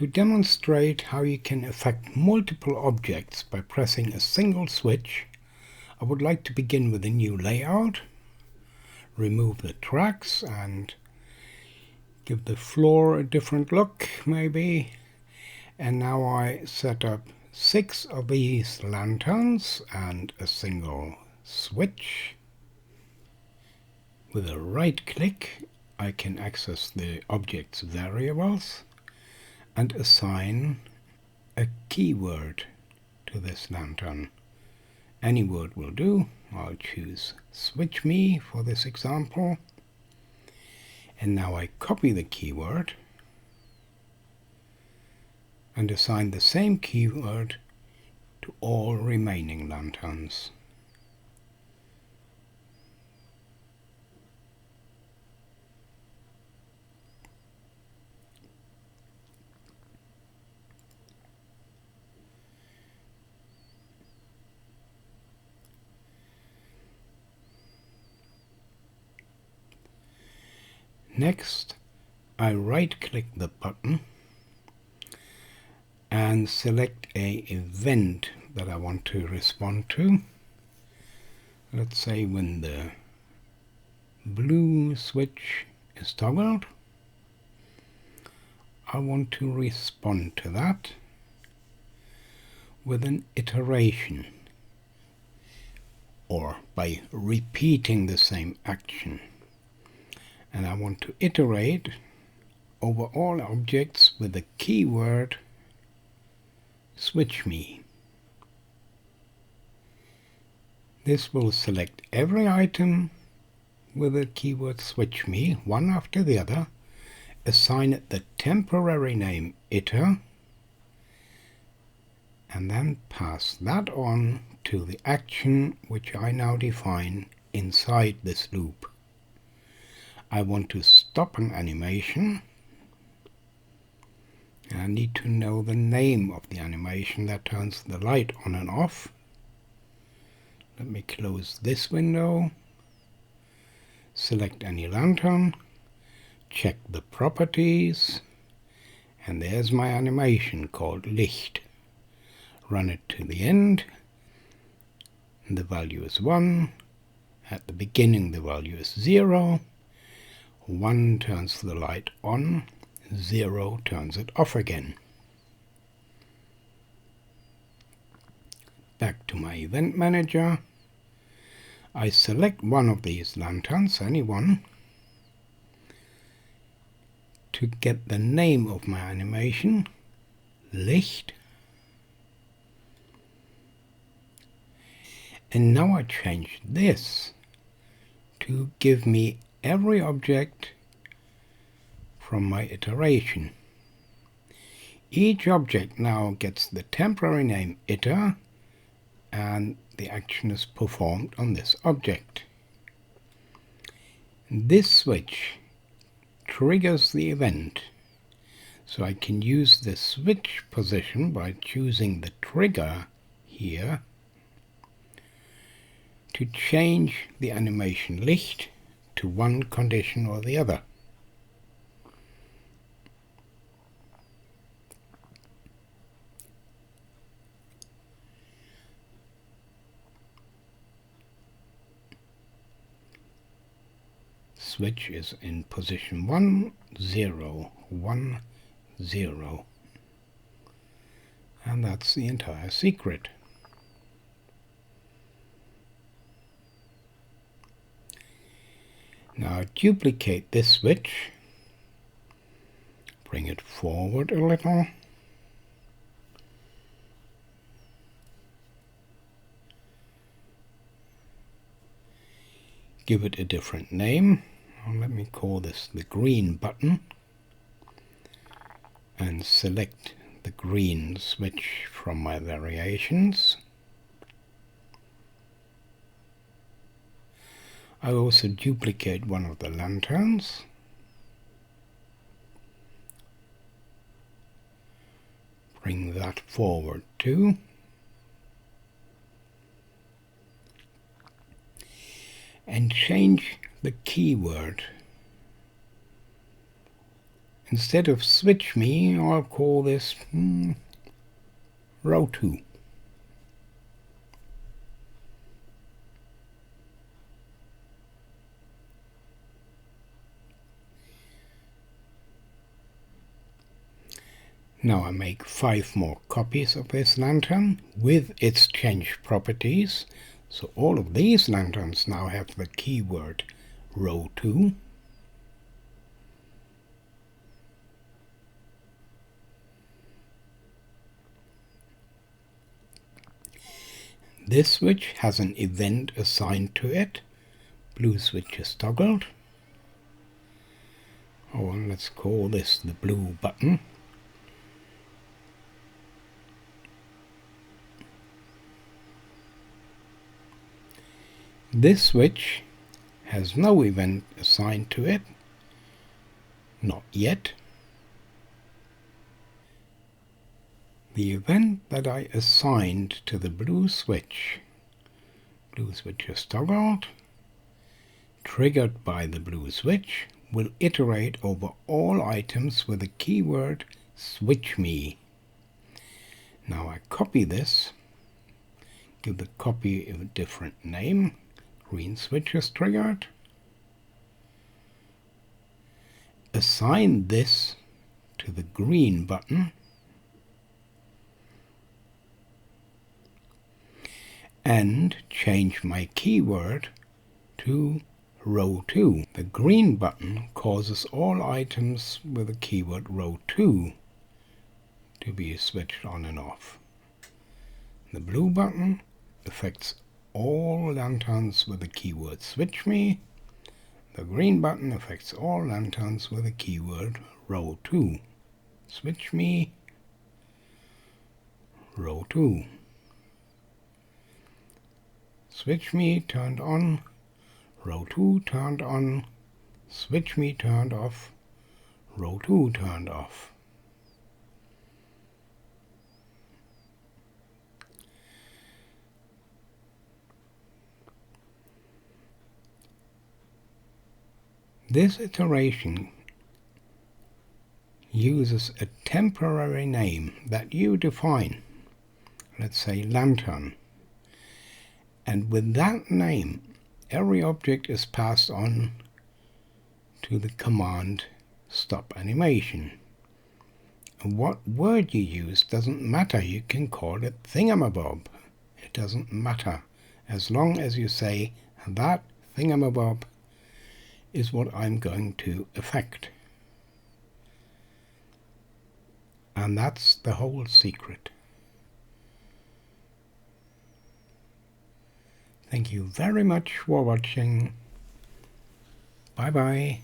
To demonstrate how you can affect multiple objects by pressing a single switch, I would like to begin with a new layout, remove the tracks and give the floor a different look maybe. And now I set up 6 of these lanterns and a single switch. With a right click I can access the object's variables and assign a keyword to this lantern. Any word will do. I'll choose switch me for this example. And now I copy the keyword and assign the same keyword to all remaining lanterns. Next, I right-click the button and select an event that I want to respond to. Let's say when the blue switch is toggled, I want to respond to that with an iteration, or by repeating the same action. And I want to iterate over all objects with the keyword switch me. This will select every item with the keyword switch me, one after the other, assign it the temporary name iter, and then pass that on to the action which I now define inside this loop. I want to stop an animation. I need to know the name of the animation that turns the light on and off. Let me close this window, select any lantern, check the properties, and there's my animation called Licht. Run it to the end, and the value is 1. At the beginning the value is 0. 1 turns the light on, 0 turns it off again. Back to my event manager. I select one of these lanterns, any one, to get the name of my animation, Licht. And now I change this to give me every object from my iteration. Each object now gets the temporary name iter, and the action is performed on this object. This switch triggers the event, so I can use the switch position by choosing the trigger here to change the animation Licht to one condition or the other. Switch is in position 1, 0, 1, 0. And that's the entire secret. Now duplicate this switch, bring it forward a little, give it a different name. Let me call this the green button, and select the green switch from my variations. I also duplicate one of the lanterns. Bring that forward too. And change the keyword Instead of switch me, I'll call this row 2. Now I make 5 more copies of this lantern with its changed properties. So all of these lanterns now have the keyword row 2. This switch has an event assigned to it. Blue switch is toggled. Oh, and let's call this the blue button. This switch has no event assigned to it. Not yet. The event that I assigned to the blue switch is toggled, triggered by the blue switch, will iterate over all items with the keyword switch me. Now I copy this, give the copy a different name. Green switch is triggered. Assign this to the green button. And change my keyword to row 2. The green button causes all items with the keyword row 2 to be switched on and off. The blue button affects all lanterns with the keyword switch me. The green button affects all lanterns with the keyword row 2. Switch me, row 2. Switch me turned on, row 2 turned on, switch me turned off, row 2 turned off. This iteration uses a temporary name that you define, let's say lantern. And with that name, every object is passed on to the command stop animation. And what word you use doesn't matter. You can call it thingamabob. It doesn't matter. As long as you say that thingamabob is what I'm going to affect. And that's the whole secret. Thank you very much for watching. Bye bye.